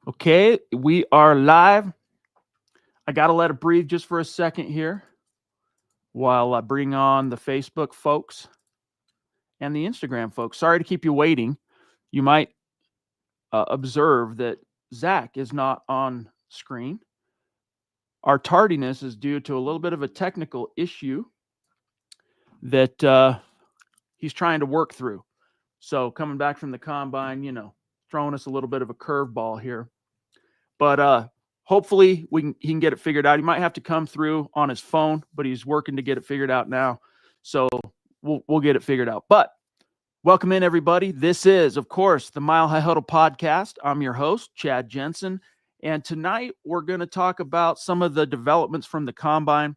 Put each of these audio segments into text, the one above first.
Okay, we are live. I got to let it breathe just for a second here while I bring on the Facebook folks and the Instagram folks. Sorry to keep you waiting. You might observe that Zach is not on screen. Our tardiness is due to a little bit of a technical issue that he's trying to work through. So coming back from the combine, throwing us a little bit of a curveball here. But hopefully he can get it figured out. He might have to come through on his phone, but he's working to get it figured out now. So we'll get it figured out. But welcome in, everybody. This is, of course, the Mile High Huddle podcast. I'm your host, Chad Jensen. And tonight we're going to talk about some of the developments from the combine.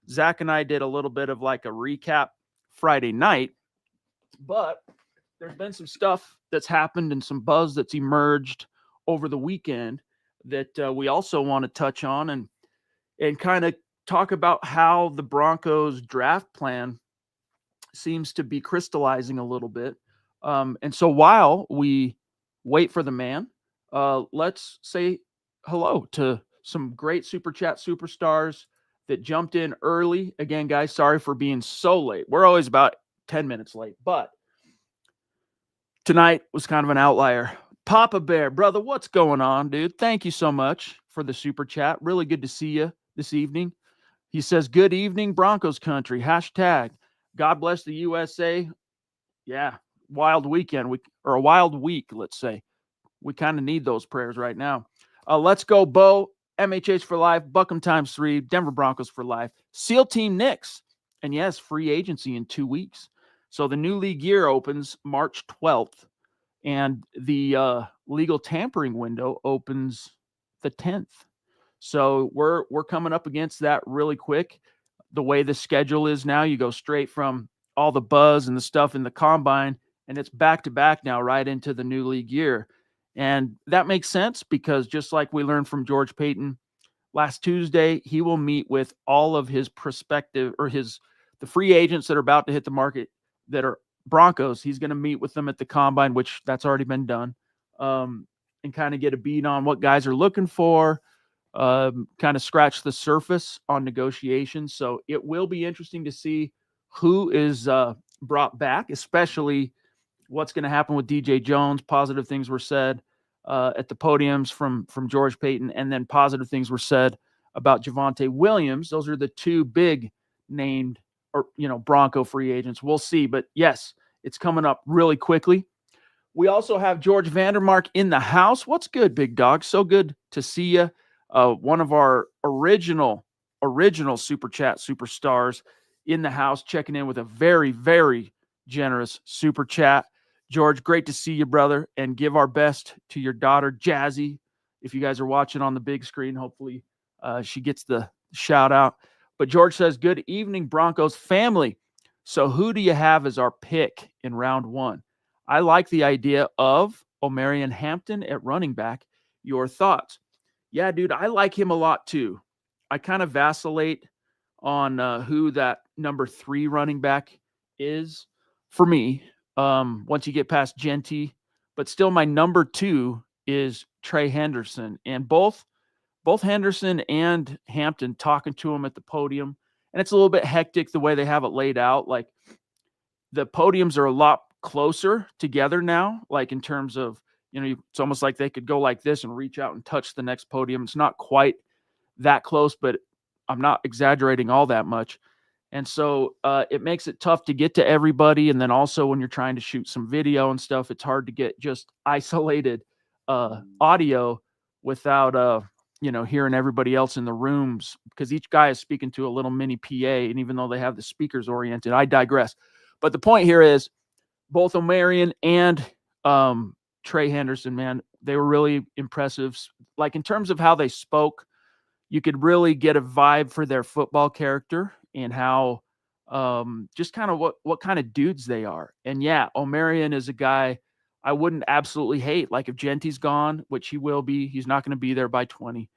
Zach and I did a little bit of like a recap Friday night, but there's been some stuff that's happened and some buzz that's emerged over the weekend that we also want to touch on and kind of talk about how the Broncos draft plan seems to be crystallizing a little bit. And so while we wait for the man, let's say hello to some great Super Chat superstars that jumped in early. Again, guys, sorry for being so late. We're always about 10 minutes late, but tonight was kind of an outlier. Papa Bear, brother, what's going on, dude? Thank you so much for the Super Chat. Really good to see you this evening. He says, good evening, Broncos country. Hashtag, God bless the USA. Yeah, wild weekend, or a wild week, let's say. We kind of need those prayers right now. Let's go, Bo. MHH for life, Buckham ×3, Denver Broncos for life, SEAL Team Knicks, and yes, free agency in 2 weeks. So the new league year opens March 12th, and the legal tampering window opens the 10th. So we're coming up against that really quick. The way the schedule is now, you go straight from all the buzz and the stuff in the combine, and it's back-to-back now right into the new league year. And that makes sense because just like we learned from George Paton last Tuesday, he will meet with all of his prospective or the free agents that are about to hit the market that are Broncos. He's going to meet with them at the combine, which that's already been done, and kind of get a beat on what guys are looking for, kind of scratch the surface on negotiations. So it will be interesting to see who is brought back, especially what's going to happen with DJ Jones. Positive things were said at the podiums from George Paton, and then positive things were said about Javonte Williams. Those are the two big named Bronco free agents. We'll see. But yes, it's coming up really quickly. We also have George Vandermark in the house. What's good, big dog? So good to see you. One of our original Super Chat superstars in the house, checking in with a very, very generous Super Chat. George, great to see you, brother, and give our best to your daughter, Jazzy. If you guys are watching on the big screen, hopefully she gets the shout out. But George says, good evening, Broncos family. So who do you have as our pick in round 1? I like the idea of Omarion Hampton at running back. Your thoughts? Yeah, dude, I like him a lot too. I kind of vacillate on who that number 3 running back is for me. Once you get past Genty, but still my number 2 is Trey Henderson, and both Henderson and Hampton talking to him at the podium. And it's a little bit hectic the way they have it laid out. Like the podiums are a lot closer together now, like in terms of, it's almost like they could go like this and reach out and touch the next podium. It's not quite that close, but I'm not exaggerating all that much. And so it makes it tough to get to everybody. And then also when you're trying to shoot some video and stuff, it's hard to get just isolated audio without, hearing everybody else in the rooms, because each guy is speaking to a little mini PA. And even though they have the speakers oriented, I digress. But the point here is both Omarion and Trey Henderson, man, they were really impressive. Like in terms of how they spoke, you could really get a vibe for their football character and how just kind of what kind of dudes they are. And yeah, Omarion is a guy I wouldn't absolutely hate. Like if Genty's gone, which he will be, he's not going to be there by 20.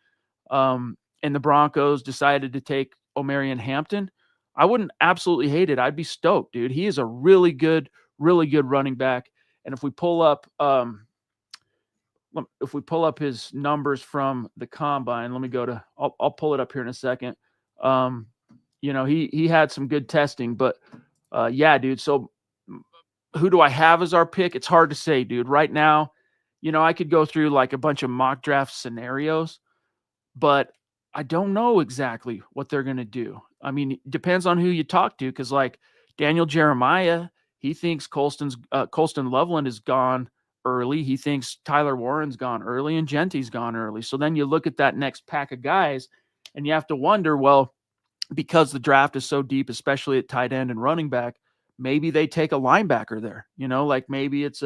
And the Broncos decided to take Omarion Hampton, I wouldn't absolutely hate it. I'd be stoked, dude. He is a really good running back. And if we pull up if we pull up his numbers from the combine, let me go to, I'll pull it up here in a second. He had some good testing, but yeah, dude. So who do I have as our pick? It's hard to say, dude. Right now, I could go through like a bunch of mock draft scenarios, but I don't know exactly what they're going to do. I mean, it depends on who you talk to, because like Daniel Jeremiah, he thinks Colston Loveland is gone early. He thinks Tyler Warren's gone early and Genty's gone early. So then you look at that next pack of guys and you have to wonder, well, because the draft is so deep, especially at tight end and running back, maybe they take a linebacker there. Like maybe it's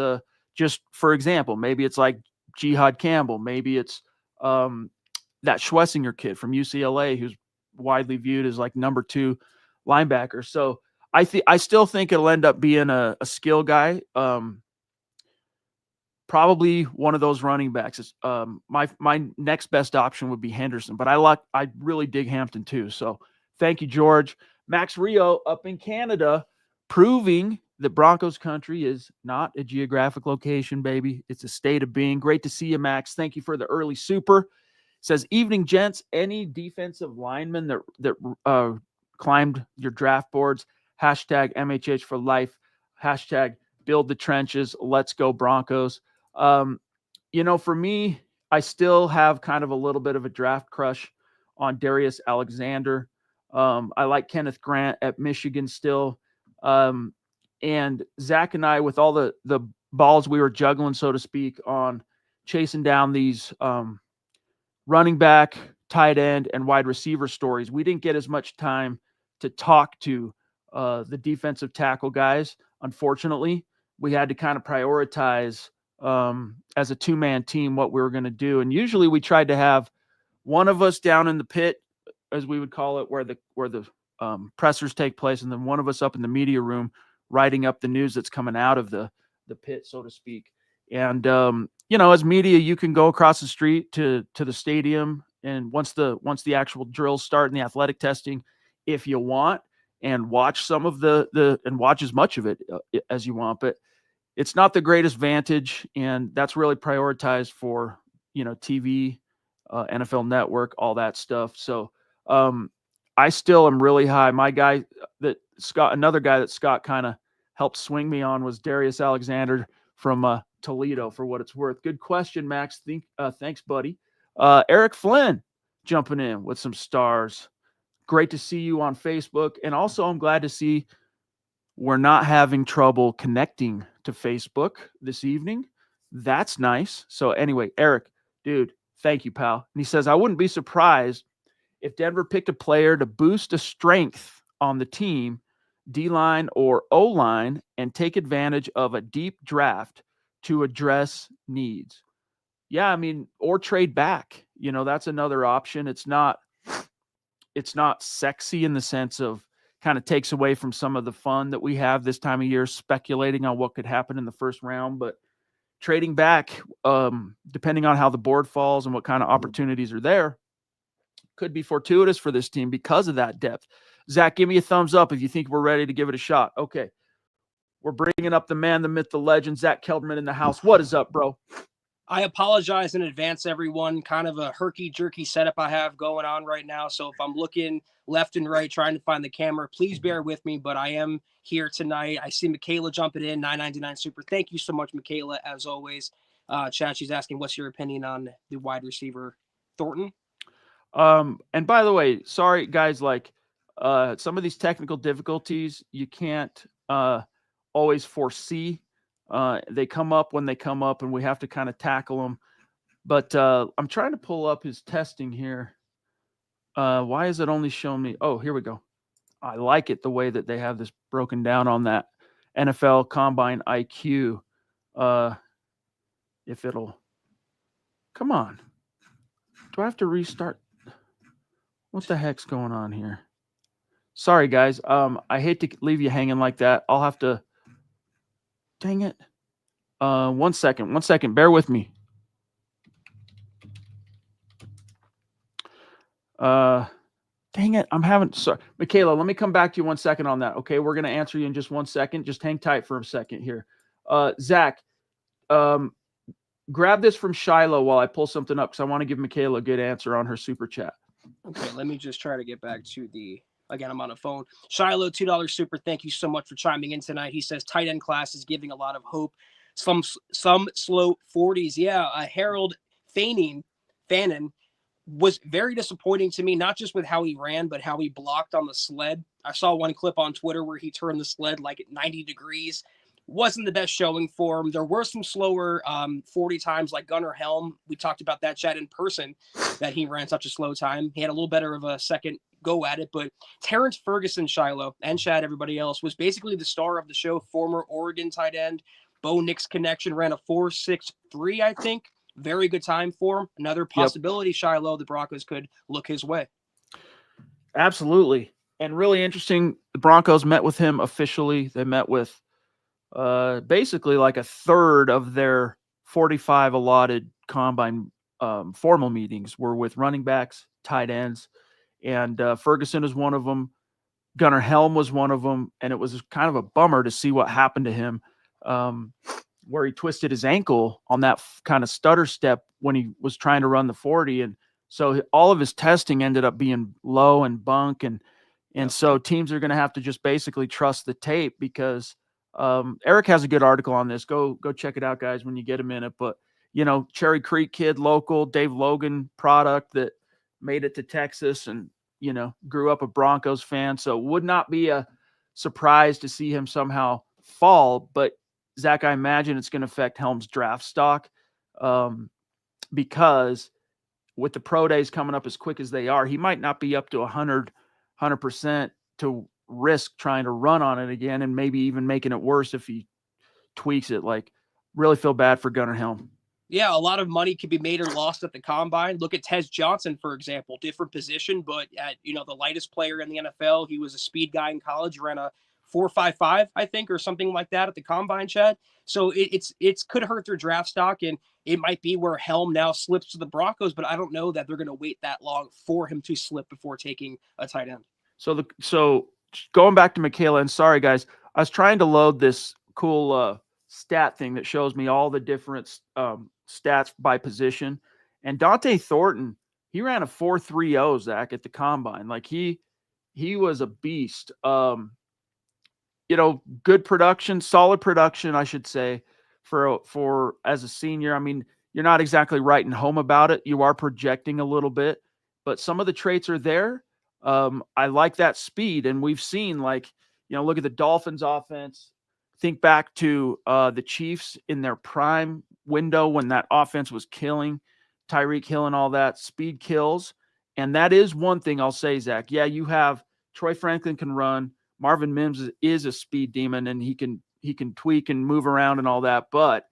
just for example, maybe it's like Jihad Campbell. Maybe it's that Schlesinger kid from UCLA, who's widely viewed as like number 2 linebacker. So I still think it'll end up being a skill guy. Probably one of those running backs. My next best option would be Henderson, but I really dig Hampton too. So thank you, George. Max Rio up in Canada, proving that Broncos country is not a geographic location, baby. It's a state of being. Great to see you, Max. Thank you for the early super. Says, evening, gents. Any defensive lineman that climbed your draft boards? Hashtag MHH for life. Hashtag build the trenches. Let's go Broncos. For me, I still have kind of a little bit of a draft crush on Darius Alexander. I like Kenneth Grant at Michigan still. And Zach and I, with all the balls we were juggling, so to speak, on chasing down these running back, tight end, and wide receiver stories, we didn't get as much time to talk to the defensive tackle guys. Unfortunately, we had to kind of prioritize as a 2-man team what we were going to do. And usually we tried to have one of us down in the pit, as we would call it, where the pressers take place, and then one of us up in the media room writing up the news that's coming out of the pit, so to speak. And as media, you can go across the street to the stadium, and once the actual drills start and the athletic testing, if you want, and watch some of and watch as much of it as you want. But it's not the greatest vantage, and that's really prioritized for TV, NFL Network, all that stuff. So I still am really high. My guy another guy that Scott kind of helped swing me on was Darius Alexander from Toledo, for what it's worth. Good question, Max. Thanks, buddy. Eric Flynn jumping in with some stars. Great to see you on Facebook. And also, I'm glad to see we're not having trouble connecting to Facebook this evening. That's nice. So anyway, Eric, dude, thank you, pal. And he says, I wouldn't be surprised if Denver picked a player to boost a strength on the team, D-line or O-line, and take advantage of a deep draft to address needs. Yeah, I mean, or trade back. That's another option. It's not sexy in the sense of kind of takes away from some of the fun that we have this time of year, speculating on what could happen in the first round. But trading back, depending on how the board falls and what kind of opportunities are there, could be fortuitous for this team because of that depth. Zach, give me a thumbs up if you think we're ready to give it a shot. Okay. We're bringing up the man, the myth, the legend, Zack Kelberman in the house. What is up, bro? I apologize in advance, everyone. Kind of a herky-jerky setup I have going on right now. So if I'm looking left and right trying to find the camera, please bear with me. But I am here tonight. I see Michaela jumping in, $9.99 super. Thank you so much, Michaela, as always. Chad, she's asking, what's your opinion on the wide receiver, Thornton? And by the way, sorry, guys, like some of these technical difficulties, you can't always foresee. They come up when they come up, and we have to kind of tackle them. But I'm trying to pull up his testing here. Why is it only showing me? Oh, here we go. I like it the way that they have this broken down on that NFL Combine IQ. If it'll come on, do I have to restart? What the heck's going on here? Sorry, guys. I hate to leave you hanging like that. I'll have to. Dang it. 1 second. Bear with me. Dang it. I'm having. Sorry, Michaela, let me come back to you 1 second on that. Okay. We're going to answer you in just 1 second. Just hang tight for a second here. Zach, grab this from Shiloh while I pull something up because I want to give Michaela a good answer on her super chat. Okay, let me just try to get back to again, I'm on a phone. Shiloh, $2 super. Thank you so much for chiming in tonight. He says tight end class is giving a lot of hope. Some slow 40s. Yeah, Harold Fannin was very disappointing to me, not just with how he ran, but how he blocked on the sled. I saw one clip on Twitter where he turned the sled like at 90 degrees. Wasn't the best showing for him. There were some slower 40 times like Gunnar Helm. We talked about that chat in person, that he ran such a slow time. He had a little better of a second go at it. But Terrence Ferguson, Shiloh, and Chad, everybody else, was basically the star of the show. Former Oregon tight end. Bo Nix connection, ran a 4.63, I think. Very good time for him. Another possibility, Shiloh, the Broncos could look his way. Absolutely. And really interesting, the Broncos met with him officially. They met with basically like a third of their 45 allotted combine formal meetings were with running backs, tight ends, and Ferguson is one of them. Gunnar Helm was one of them, and it was kind of a bummer to see what happened to him, where he twisted his ankle on that kind of stutter step when he was trying to run the 40. And so all of his testing ended up being low and bunk. And so teams are going to have to just basically trust the tape because Eric has a good article on this. Go check it out, guys, when you get a minute. But, Cherry Creek kid, local, Dave Logan product that made it to Texas and, grew up a Broncos fan. So would not be a surprise to see him somehow fall. But Zach, I imagine it's going to affect Helm's draft stock because with the pro days coming up as quick as they are, he might not be up to 100% to risk trying to run on it again and maybe even making it worse if he tweaks it. Like, really feel bad for Gunnar Helm. Yeah, a lot of money could be made or lost at the combine. Look at Tez Johnson, for example, different position, but at, the lightest player in the NFL. He was a speed guy in college, ran a 4.55, I think, or something like that at the combine, Chad. So it's could hurt their draft stock, and it might be where Helm now slips to the Broncos, but I don't know that they're going to wait that long for him to slip before taking a tight end. So going back to Michaela, and sorry guys, I was trying to load this cool stat thing that shows me all the different stats by position, and Dante Thornton, he ran a 4.30, Zach, at the combine. Like he was a beast. Good production, solid production, I should say, for as a senior. I mean, you're not exactly writing home about it. You are projecting a little bit, but some of the traits are there. I like that speed, and we've seen, look at the Dolphins offense. Think back to the Chiefs in their prime window when that offense was killing Tyreek Hill and all that. Speed kills, and that is one thing I'll say, Zach. Yeah, you have Troy Franklin can run. Marvin Mims is a speed demon, and he can tweak and move around and all that. But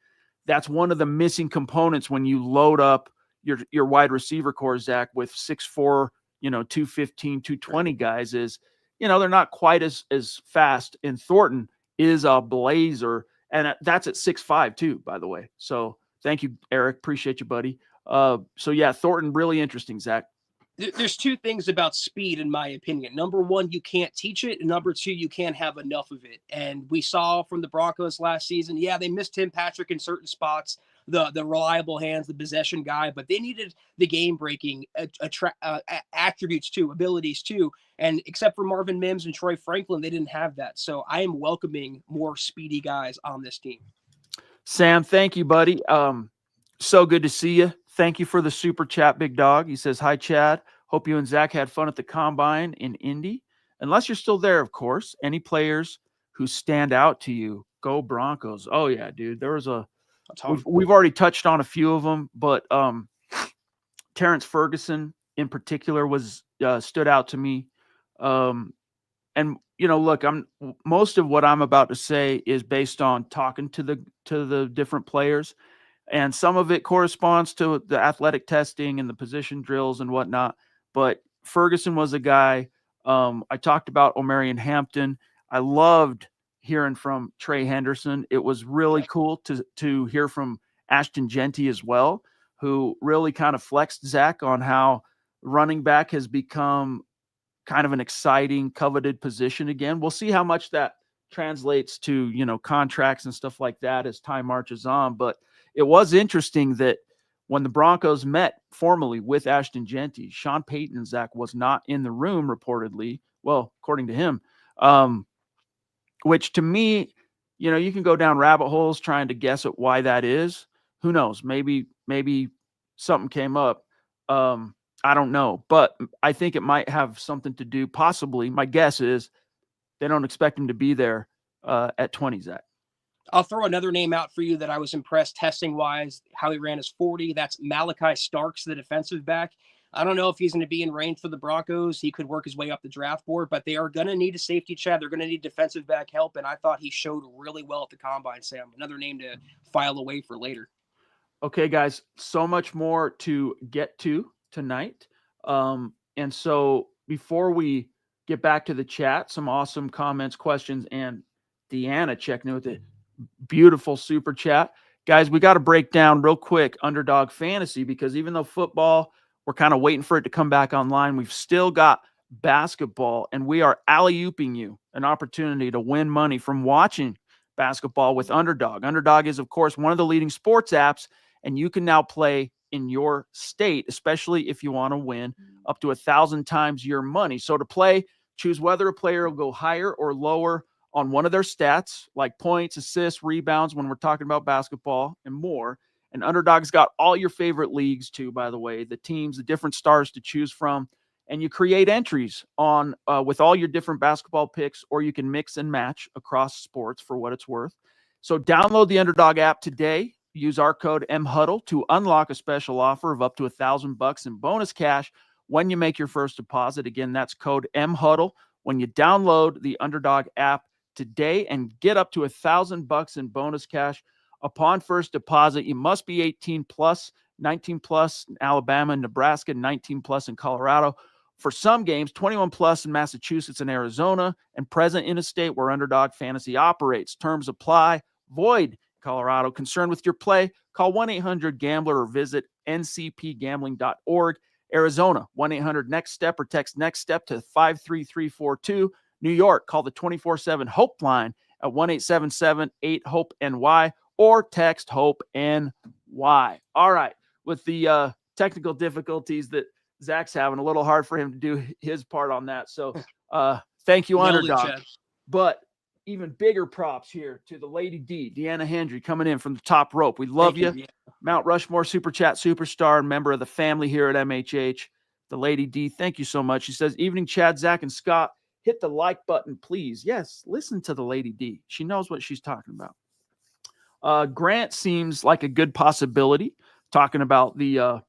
that's one of the missing components when you load up your wide receiver core, Zach, with 6'4", 215, 220 guys is, they're not quite as fast. And Thornton is a blazer, and that's at 6'5" too, by the way. So thank you, Eric. Appreciate you, buddy. So yeah, Thornton, really interesting, Zach. There's two things about speed, in my opinion. Number one, you can't teach it. And number two, you can't have enough of it. And we saw from the Broncos last season, yeah, they missed Tim Patrick in certain spots, the reliable hands, the possession guy, but they needed the game-breaking attributes too, abilities too. And except for Marvin Mims and Troy Franklin, they didn't have that. So I am welcoming more speedy guys on this team. Sam, thank you, buddy. So good to see you. Thank you for the super chat, big dog. He says, hi, Chad. Hope you and Zach had fun at the combine in Indy. Unless you're still there, of course. Any players who stand out to you? Go Broncos. Oh, yeah, dude. There was we've already touched on a few of them, but Terrence Ferguson in particular stood out to me. And look, most of what I'm about to say is based on talking to the different players. And some of it corresponds to the athletic testing and the position drills and whatnot. But Ferguson was a guy. I talked about Omarion Hampton. I loved hearing from Trey Henderson. It was really cool to hear from Ashton Jeanty as well, who really kind of flexed Zach on how running back has become kind of an exciting, coveted position again. We'll see how much that translates to, contracts and stuff like that as time marches on. But it was interesting that when the Broncos met formally with Ashton Jeanty, Sean Payton and Zach was not in the room reportedly. Well, according to him, which to me, you can go down rabbit holes trying to guess at why that is. Who knows? Maybe something came up. I don't know, but I think it might have something to do. Possibly, my guess is they don't expect him to be there at 20, Zach. I'll throw another name out for you that I was impressed testing wise, how he ran his 40. That's Malachi Starks, the defensive back. I don't know if he's going to be in range for the Broncos. He could work his way up the draft board, but they are going to need a safety, Chad. They're going to need defensive back help, and I thought he showed really well at the combine, Sam. Another name to file away for later. Okay, guys, so much more to get to tonight. And so before we get back to the chat, some awesome comments, questions, and Deanna checking in with it. Beautiful super chat. Guys, we got to break down real quick Underdog Fantasy, because even though football, we're kind of waiting for it to come back online, we've still got basketball, and we are alley-ooping you an opportunity to win money from watching basketball with Underdog. Underdog is, of course, one of the leading sports apps, and you can now play in your state, especially if you want to win up to 1,000 times your money. So to play, choose whether a player will go higher or lower on one of their stats, like points, assists, rebounds, when we're talking about basketball, and more. And Underdog's got all your favorite leagues too, by the way, the teams, the different stars to choose from. And you create entries on with all your different basketball picks, or you can mix and match across sports for what it's worth. So download the Underdog app today. Use our code MHuddle to unlock a special offer of up to $1,000 in bonus cash when you make your first deposit. Again, that's code MHuddle when you download the Underdog app today and get up to $1,000 in bonus cash upon first deposit. You must be 18 plus, 19 plus in Alabama and Nebraska, 19 plus in Colorado. For some games, 21 plus in Massachusetts and Arizona, and present in a state where Underdog Fantasy operates. Terms apply. Void Colorado. Concerned with your play? Call 1-800-GAMBLER or visit ncpgambling.org. Arizona, 1-800-NEXT-STEP or text NEXT STEP to 53342. New York, call the 24/7 Hope line at 1-877-8-HOPE-NY or text HOPE-NY. All right. With the technical difficulties that Zach's having, a little hard for him to do his part on that. So thank you, Underdog. But even bigger props here to the Lady D, Deanna Hendry, coming in from the top rope. We love you. Mount Rushmore Super Chat superstar, member of the family here at MHH. The Lady D, thank you so much. She says, evening, Chad, Zach, and Scott. Hit the like button, please. Yes, listen to the Lady D. She knows what she's talking about. Grant seems like a good possibility, talking about the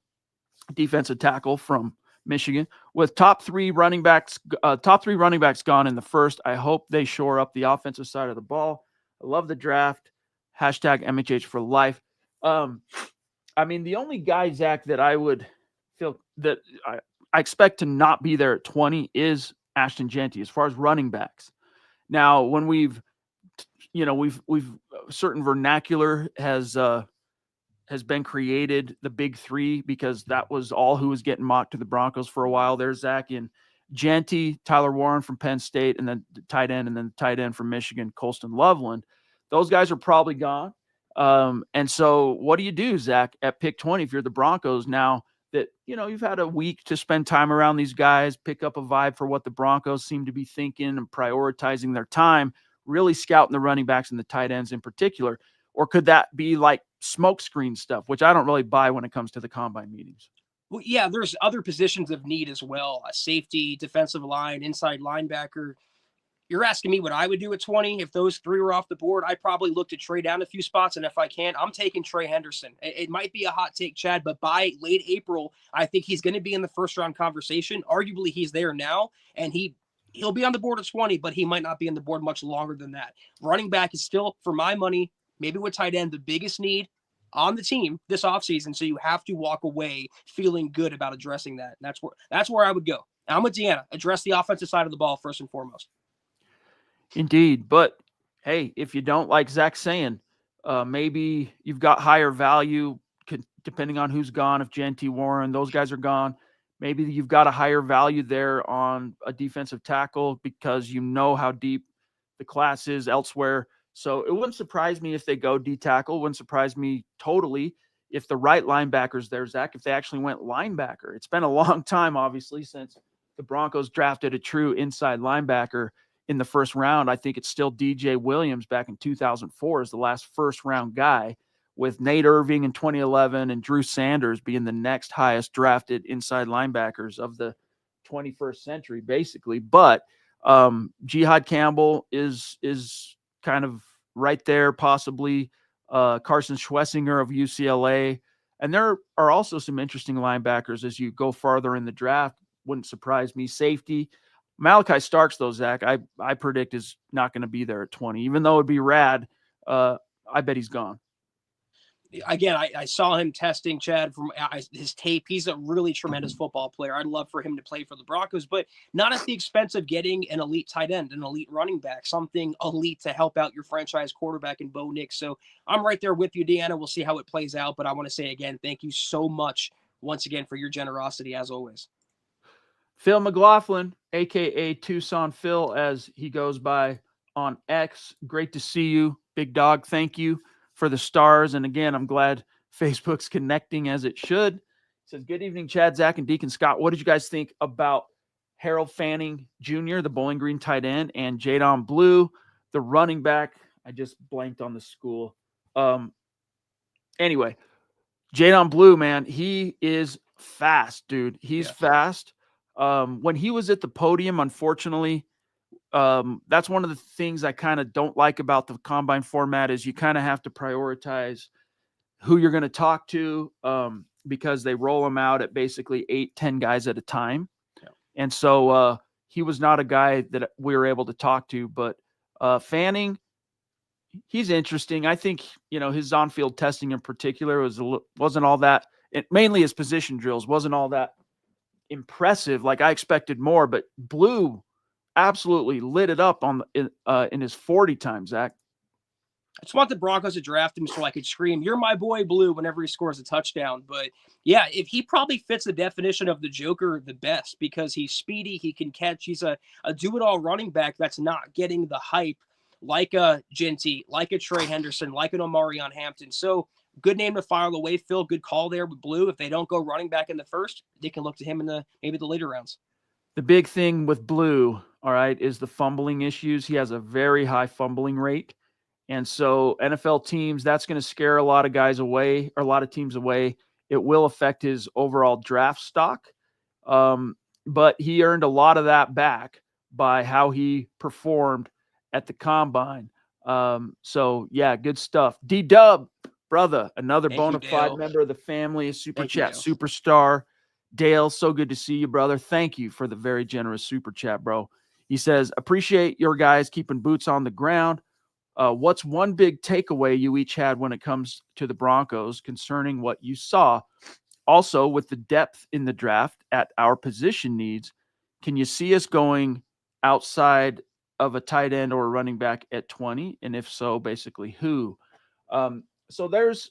defensive tackle from Michigan. With top three running backs gone in the first, I hope they shore up the offensive side of the ball. I love the draft. Hashtag MHH for life. I mean, the only guy, Zach, that I would feel that I expect to not be there at 20 is Ashton Jeanty as far as running backs. Now, when we've certain vernacular has been created, the big three, because that was all who was getting mocked to the Broncos for a while there, Zach, and Jeanty, Tyler Warren from Penn State, and then the tight end from Michigan, Colston Loveland. Those guys are probably gone. And so what do you do, Zach, at pick 20 if you're the Broncos now that, you've had a week to spend time around these guys, pick up a vibe for what the Broncos seem to be thinking and prioritizing their time, really scouting the running backs and the tight ends in particular? Or could that be like smokescreen stuff, which I don't really buy when it comes to the combine meetings? Well, yeah, there's other positions of need as well. A safety, defensive line, inside linebacker. You're asking me what I would do at 20 if those three were off the board. I probably look to trade down a few spots, and if I can, I'm taking Trey Henderson. It might be a hot take, Chad, but by late April, I think he's going to be in the first-round conversation. Arguably, he's there now, and he'll be on the board at 20, but he might not be on the board much longer than that. Running back is still, for my money, maybe with tight end, the biggest need on the team this offseason, so you have to walk away feeling good about addressing that. And that's where I would go. I'm with Deanna. Address the offensive side of the ball first and foremost. Indeed. But, hey, if you don't, like Zach's saying, maybe you've got higher value depending on who's gone. If Jeanty, Warren, those guys are gone, maybe you've got a higher value there on a defensive tackle because you know how deep the class is elsewhere. So it wouldn't surprise me if they go D tackle. Wouldn't surprise me totally if the right linebacker's there, Zach, if they actually went linebacker. It's been a long time, obviously, since the Broncos drafted a true inside linebacker in the first round. I think it's still DJ Williams back in 2004 as the last first round guy, with Nate Irving in 2011 and Drew Sanders being the next highest drafted inside linebackers of the 21st century, basically. But Jihad Campbell is kind of right there, possibly. Carson Schwessinger of UCLA. And there are also some interesting linebackers as you go farther in the draft. Wouldn't surprise me. Safety. Malachi Starks, though, Zach, I predict is not going to be there at 20. Even though it'd be rad, I bet he's gone. Again, I saw him testing, Chad, from his tape. He's a really tremendous football player. I'd love for him to play for the Broncos, but not at the expense of getting an elite tight end, an elite running back, something elite to help out your franchise quarterback in Bo Nix. So I'm right there with you, Deanna. We'll see how it plays out, but I want to say again, thank you so much once again for your generosity as always. Phil McLaughlin, a.k.a. Tucson Phil, as he goes by on X. Great to see you, big dog. Thank you for the stars. And again, I'm glad Facebook's connecting as it should. It says, good evening, Chad, Zach, and Deacon Scott. What did you guys think about Harold Fanning Jr., the Bowling Green tight end, and Jadon Blue, the running back? I just blanked on the school. Anyway, Jadon Blue, man, he is fast, dude. He's fast. When he was at the podium, unfortunately, that's one of the things I kind of don't like about the combine format is you kind of have to prioritize who you're going to talk to, because they roll them out at basically 8-10 guys at a time. Yeah. And so he was not a guy that we were able to talk to, but Fanning, he's interesting. I think, his on-field testing in particular wasn't all that, mainly his position drills wasn't all that impressive. Like I expected more, but Blue absolutely lit it up in his 40 time, Zach. I just want the Broncos to draft him so I could scream, "You're my boy, Blue," whenever he scores a touchdown. But yeah, if he probably fits the definition of the Joker the best because he's speedy, he can catch. He's a do-it-all running back that's not getting the hype like a Genty, like a Trey Henderson, like an Omarion Hampton. So good name to file away, Phil. Good call there with Blue. If they don't go running back in the first, they can look to him in maybe the later rounds. The big thing with Blue, all right, is the fumbling issues. He has a very high fumbling rate. And so NFL teams, that's going to scare a lot of guys away, or a lot of teams away. It will affect his overall draft stock. But he earned a lot of that back by how he performed at the combine. So, yeah, good stuff. D-Dub, brother, another bona fide member of the family, a Super Chat superstar. Dale, so good to see you, brother. Thank you for the very generous Super Chat, bro. He says, appreciate your guys keeping boots on the ground. What's one big takeaway you each had when it comes to the Broncos concerning what you saw? Also, with the depth in the draft at our position needs, can you see us going outside of a tight end or a running back at 20? And if so, basically who? So there's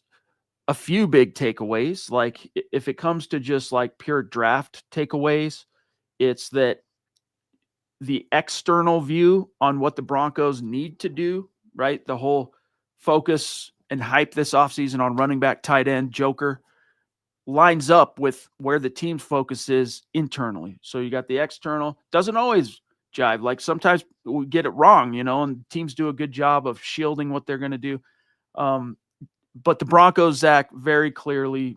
a few big takeaways. Like if it comes to just like pure draft takeaways, it's that the external view on what the Broncos need to do, right? The whole focus and hype this offseason on running back, tight end, Joker lines up with where the team's focus is internally. So you got the external, doesn't always jive. Like sometimes we get it wrong, and teams do a good job of shielding what they're going to do. But the Broncos, Zach, very clearly,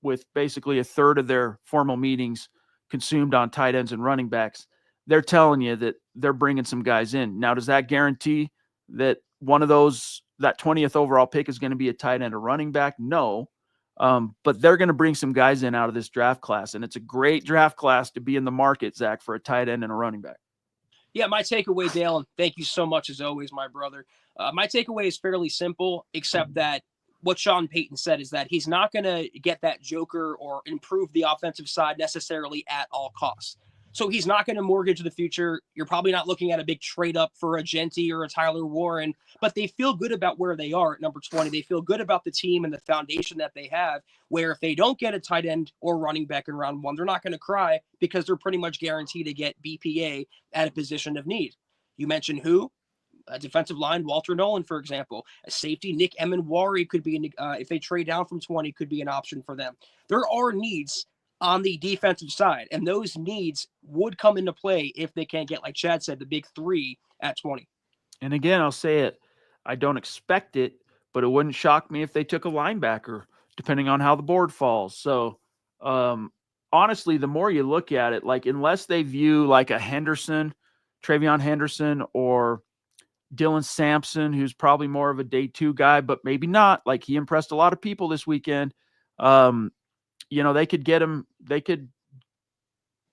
with basically a third of their formal meetings consumed on tight ends and running backs, they're telling you that they're bringing some guys in. Now, does that guarantee that one of those, that 20th overall pick is going to be a tight end or running back? No. But they're going to bring some guys in out of this draft class. And it's a great draft class to be in the market, Zach, for a tight end and a running back. Yeah, my takeaway, Dale, and thank you so much as always, my brother. My takeaway is fairly simple, except that what Sean Payton said is that he's not going to get that Joker or improve the offensive side necessarily at all costs. So he's not going to mortgage the future. You're probably not looking at a big trade up for a Genty or a Tyler Warren, but they feel good about where they are at number 20. They feel good about the team and the foundation that they have, where if they don't get a tight end or running back in round one, they're not going to cry because they're pretty much guaranteed to get BPA at a position of need. You mentioned who? a defensive line, Walter Nolan, for example. A safety, Nick Emmanwori could be, if they trade down from 20, could be an option for them. There are needs on the defensive side, and those needs would come into play if they can't get, like Chad said, the big three at 20. And again, I'll say it, I don't expect it, but it wouldn't shock me if they took a linebacker, depending on how the board falls. So, honestly, the more you look at it, like unless they view like a Henderson, Travion Henderson, or Dylan Sampson, who's probably more of a day 2 guy, but maybe not. Like he impressed a lot of people this weekend. They could get him. They could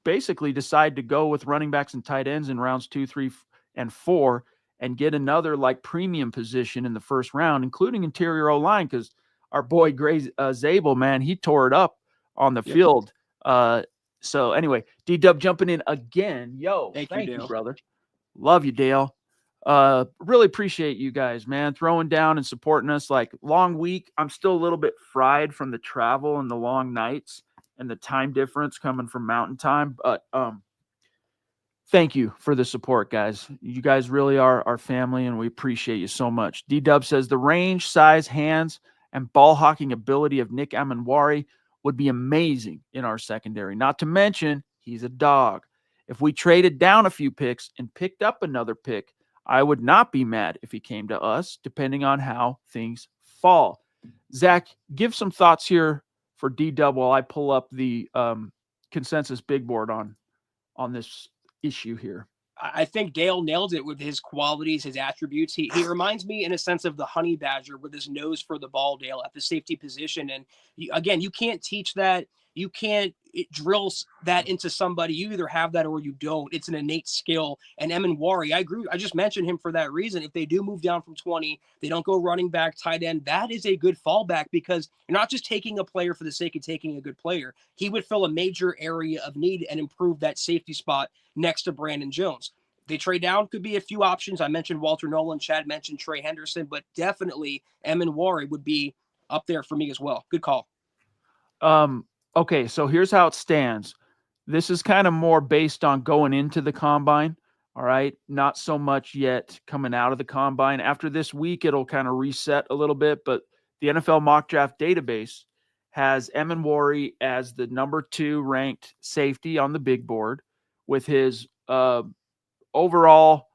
basically decide to go with running backs and tight ends in rounds 2, 3, and 4, and get another like premium position in the first round, including interior O-line, because our boy Gray Zabel, man, he tore it up on the field. So anyway, D-Dub jumping in again. Yo, thank you, brother. Love you, Dale. Really appreciate you guys, man, throwing down and supporting us. Like, long week. I'm still a little bit fried from the travel and the long nights and the time difference coming from mountain time. But thank you for the support, guys. You guys really are our family, and we appreciate you so much. D-Dub says the range, size, hands, and ball hawking ability of Nick Emmanwori would be amazing in our secondary. Not to mention, he's a dog. If we traded down a few picks and picked up another pick, I would not be mad if he came to us, depending on how things fall. Zach, give some thoughts here for D-Dub while I pull up the consensus big board on this issue here. I think Dale nailed it with his qualities, his attributes. He reminds me in a sense of the honey badger with his nose for the ball, Dale, at the safety position. And you can't teach that. You can't drill that into somebody. You either have that or you don't. It's an innate skill. And Emmanwori, I agree. I just mentioned him for that reason. If they do move down from 20, they don't go running back, tight end. That is a good fallback because you're not just taking a player for the sake of taking a good player. He would fill a major area of need and improve that safety spot next to Brandon Jones. They trade down, could be a few options. I mentioned Walter Nolan. Chad mentioned Trey Henderson, but definitely Emmanwori would be up there for me as well. Good call. Okay, so here's how it stands. This is kind of more based on going into the combine, all right? Not so much yet coming out of the combine. After this week, it'll kind of reset a little bit, but the NFL mock draft database has Emmanwori as the number 2 ranked safety on the big board with his overall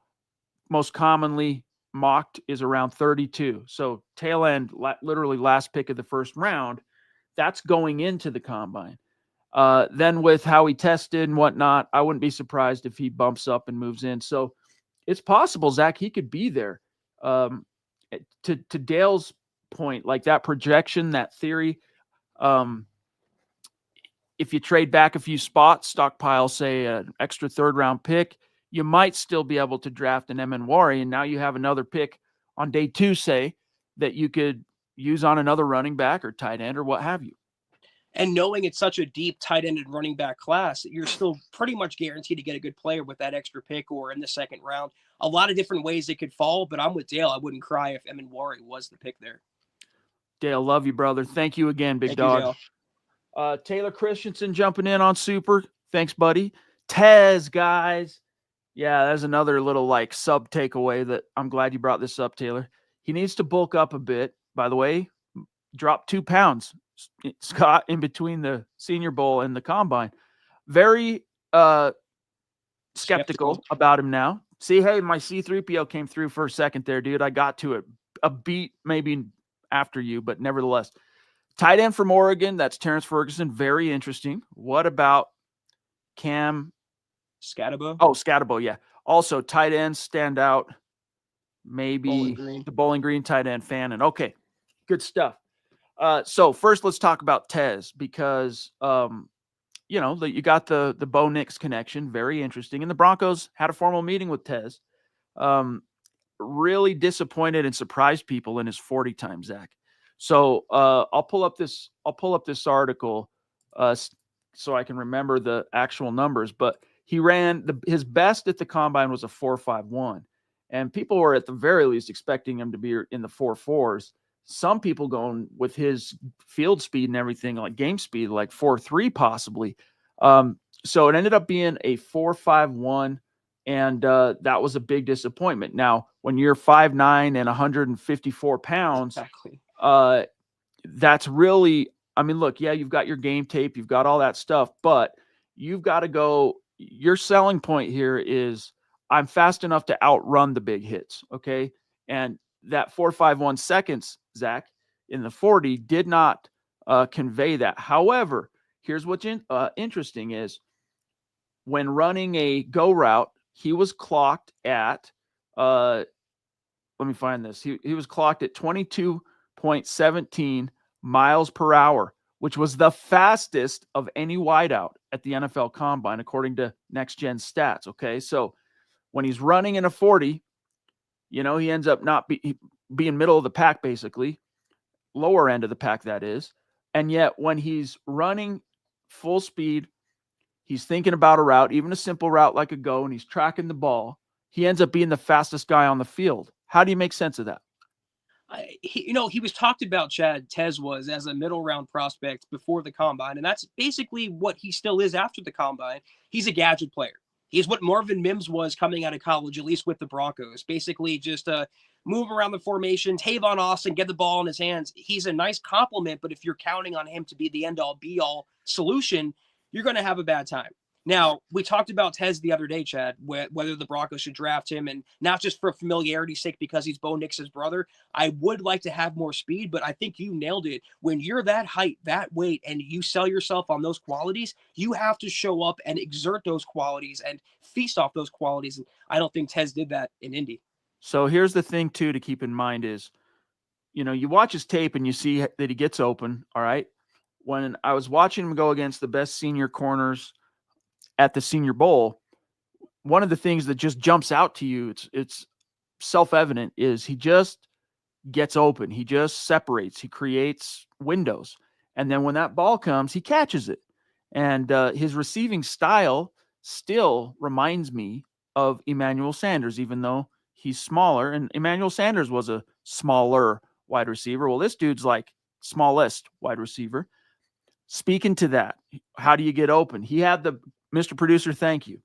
most commonly mocked is around 32. So tail end, literally last pick of the first round. That's going into the combine. Then with how he tested and whatnot, I wouldn't be surprised if he bumps up and moves in. So it's possible, Zach, he could be there. To Dale's point, like that projection, that theory, if you trade back a few spots, stockpile, say, an extra 3rd round pick, you might still be able to draft an Emmanwori, and now you have another pick on day 2, say, that you could use on another running back or tight end or what have you. And knowing it's such a deep tight end and running back class, you're still pretty much guaranteed to get a good player with that extra pick or in the 2nd round. A lot of different ways it could fall, but I'm with Dale. I wouldn't cry if Emmanwori was the pick there. Dale, love you, brother. Thank you again, big dog. Taylor Christensen jumping in on Super. Thanks, buddy. Tez, guys. Yeah, there's another little like sub takeaway that I'm glad you brought this up, Taylor. He needs to bulk up a bit. By the way, dropped 2 pounds, Scott, in between the Senior Bowl and the Combine. Very skeptical about him now. See, hey, my C-3PO came through for a second there, dude. I got to it. A beat maybe after you, but nevertheless. Tight end from Oregon, that's Terrence Ferguson. Very interesting. What about Cam Scatabo? Oh, Scatabo, yeah. Also, tight end, standout, maybe the Bowling Green tight end fan. And okay, good stuff. So first, let's talk about Tez because, you got the Bo Nix connection. Very interesting. And the Broncos had a formal meeting with Tez. Really disappointed and surprised people in his 40 time, Zach. So I'll pull up this article so I can remember the actual numbers. But he ran his best at the combine was a 4.51, and people were at the very least expecting him to be in the 4.4s. Some people going with his field speed and everything, like game speed, like 4.3 possibly. So it ended up being a 4.51 And that was a big disappointment. Now, when you're 5'9" and 154 pounds, Exactly. that's really, I mean, look, yeah, you've got your game tape, you've got all that stuff, but you've got to go. Your selling point here is I'm fast enough to outrun the big hits. Okay. And that 4.51 seconds, Zach, in the 40 did not convey that. However, here's what's interesting is when running a go route, he was clocked at, let me find this. He was clocked at 22.17 miles per hour, which was the fastest of any wideout at the NFL Combine, according to Next Gen Stats. Okay, so when he's running in a 40, he ends up not being middle of the pack, basically, lower end of the pack, that is. And yet, when he's running full speed, he's thinking about a route, even a simple route like a go, and he's tracking the ball. He ends up being the fastest guy on the field. How do you make sense of that? He was talked about, Chad, Tez was, as a middle round prospect before the combine, and that's basically what he still is after the combine. He's a gadget player. He's what Marvin Mims was coming out of college, at least with the Broncos. Basically just move around the formation, Tavon Austin, get the ball in his hands. He's a nice compliment, but if you're counting on him to be the end-all, be-all solution, you're going to have a bad time. Now, we talked about Tez the other day, Chad, whether the Broncos should draft him, and not just for familiarity's sake because he's Bo Nix's brother. I would like to have more speed, but I think you nailed it. When you're that height, that weight, and you sell yourself on those qualities, you have to show up and exert those qualities and feast off those qualities. And I don't think Tez did that in Indy. So here's the thing, too, to keep in mind is, you watch his tape and you see that he gets open, all right? When I was watching him go against the best senior corners at the Senior Bowl, one of the things that just jumps out to you, it's self-evident, is he just gets open. He just separates. He creates windows. And then when that ball comes, he catches it. And his receiving style still reminds me of Emmanuel Sanders, even though he's smaller. And Emmanuel Sanders was a smaller wide receiver. Well, this dude's like smallest wide receiver. Speaking to that, how do you get open? He had Mr. Producer, thank you.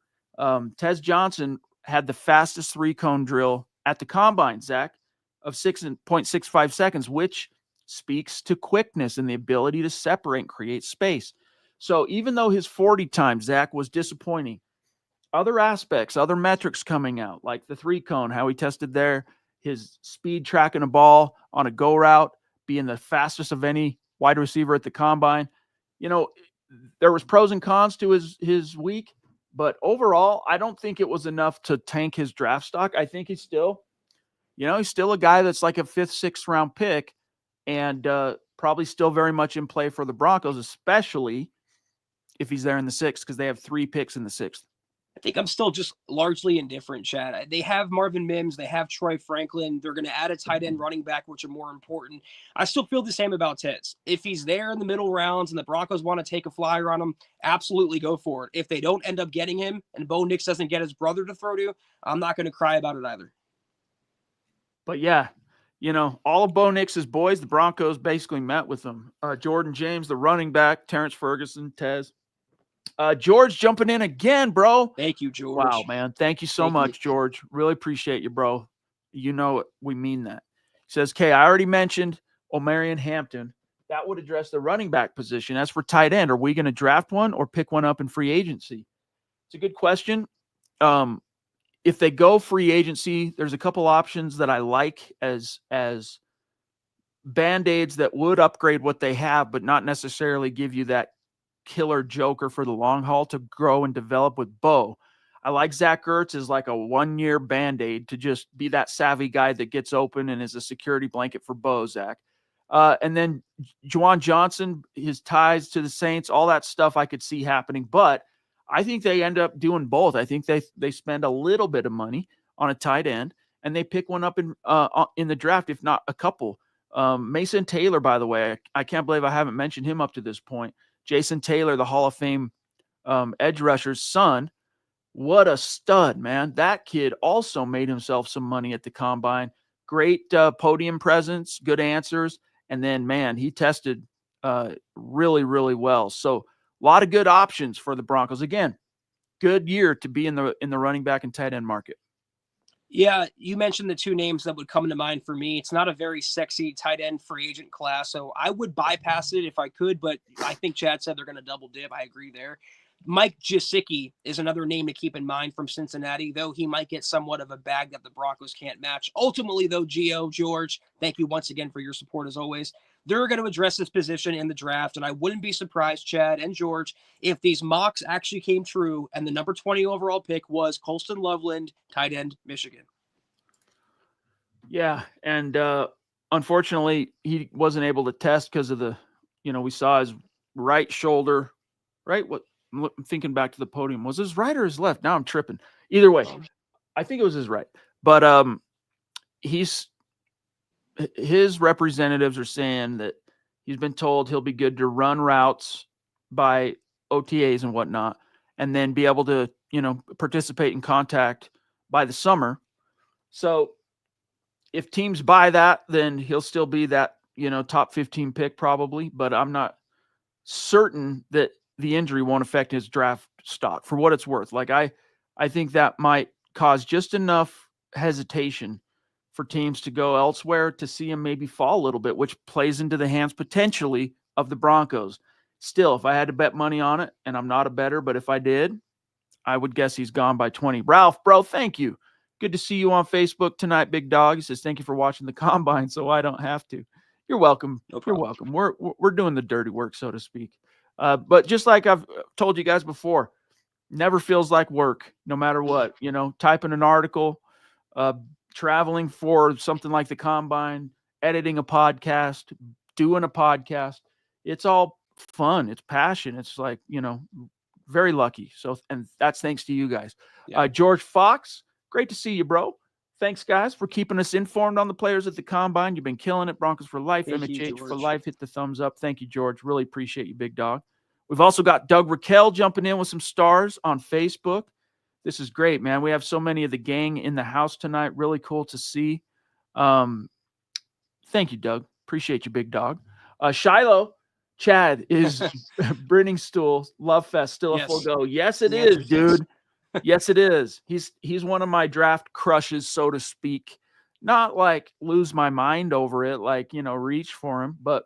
Tez Johnson had the fastest 3-cone drill at the combine, Zach, of 6.65 seconds, which speaks to quickness and the ability to separate and create space. So even though his 40 time, Zach, was disappointing, other aspects, other metrics coming out, like the 3-cone, how he tested there, his speed tracking a ball on a go route, being the fastest of any wide receiver at the combine. There was pros and cons to his week, but overall, I don't think it was enough to tank his draft stock. I think he's still a guy that's like a 5th, 6th round pick, and probably still very much in play for the Broncos, especially if he's there in the 6th, because they have 3 picks in the 6th. I think I'm still just largely indifferent, Chad. They have Marvin Mims. They have Troy Franklin. They're going to add a tight end running back, which are more important. I still feel the same about Tez. If he's there in the middle rounds and the Broncos want to take a flyer on him, absolutely go for it. If they don't end up getting him and Bo Nix doesn't get his brother to throw to, I'm not going to cry about it either. But yeah, all of Bo Nix's boys, the Broncos basically met with them. Jordan James, the running back, Terrence Ferguson, Tez. George jumping in again, bro. Thank you, George. Wow, man. Thank you so much, George. Really appreciate you, bro. We mean that. He says, I already mentioned Omarion Hampton. That would address the running back position. As for tight end, are we going to draft one or pick one up in free agency? It's a good question. If they go free agency, there's a couple options that I like as Band-Aids that would upgrade what they have, but not necessarily give you that killer joker for the long haul to grow and develop with Bo. I like Zach Ertz as like a 1-year Band-Aid to just be that savvy guy that gets open and is a security blanket for Bo, Zach. And then Juwan Johnson, his ties to the Saints, all that stuff I could see happening. But I think they end up doing both. I think they spend a little bit of money on a tight end and they pick one up in the draft, if not a couple. Mason Taylor, by the way, I can't believe I haven't mentioned him up to this point. Jason Taylor, the Hall of Fame edge rusher's son. What a stud, man. That kid also made himself some money at the combine. Great podium presence, good answers. And then, man, he tested really, really well. So a lot of good options for the Broncos. Again, good year to be in the running back and tight end market. Yeah, you mentioned the two names that would come to mind for me. It's not a very sexy tight end free agent class, so I would bypass it if I could, but I think Chad said they're going to double dip. I agree there. Mike Gesicki is another name to keep in mind from Cincinnati, though he might get somewhat of a bag that the Broncos can't match. Ultimately, though, Gio, George, thank you once again for your support as always. They're going to address this position in the draft, and I wouldn't be surprised, Chad and George, if these mocks actually came true and the number 20 overall pick was Colston Loveland, tight end, Michigan. Yeah, and unfortunately, he wasn't able to test because of the, we saw his right shoulder, right? I'm thinking back to the podium. Was his right or his left? Now I'm tripping. Either way, I think it was his right. But his representatives are saying that he's been told he'll be good to run routes by OTAs and whatnot, and then be able to, participate in contact by the summer. So if teams buy that, then he'll still be that, top 15 pick probably, but I'm not certain that the injury won't affect his draft stock for what it's worth. Like I think that might cause just enough hesitation for teams to go elsewhere to see him maybe fall a little bit, which plays into the hands potentially of the Broncos. Still, if I had to bet money on it, and I'm not a bettor, but if I did, I would guess he's gone by 20. Ralph, bro, thank you. Good to see you on Facebook tonight, big dog. He says, thank you for watching the combine so I don't have to. You're welcome. No You're problem. welcome. We're doing the dirty work, so to speak. But just like I've told you guys before, never feels like work, no matter what. Typing an article, traveling for something like the combine, editing a podcast, doing a podcast. It's all fun. It's passion. It's like, very lucky. So, and that's thanks to you guys. Yeah. George Fox, great to see you, bro. Thanks, guys, for keeping us informed on the players at the combine. You've been killing it. Broncos for life, MHH for life. Hit the thumbs up. Thank you, George. Really appreciate you, big dog. We've also got Doug Raquel jumping in with some stars on Facebook. This is great, man. We have so many of the gang in the house tonight. Really cool to see. Thank you, Doug. Appreciate you, big dog. Shiloh, Chad, is Briningstool Love Fest still a full go? Yes, it is, dude. Yes, it is. He's one of my draft crushes, so to speak. Not like lose my mind over it, like, reach for him. But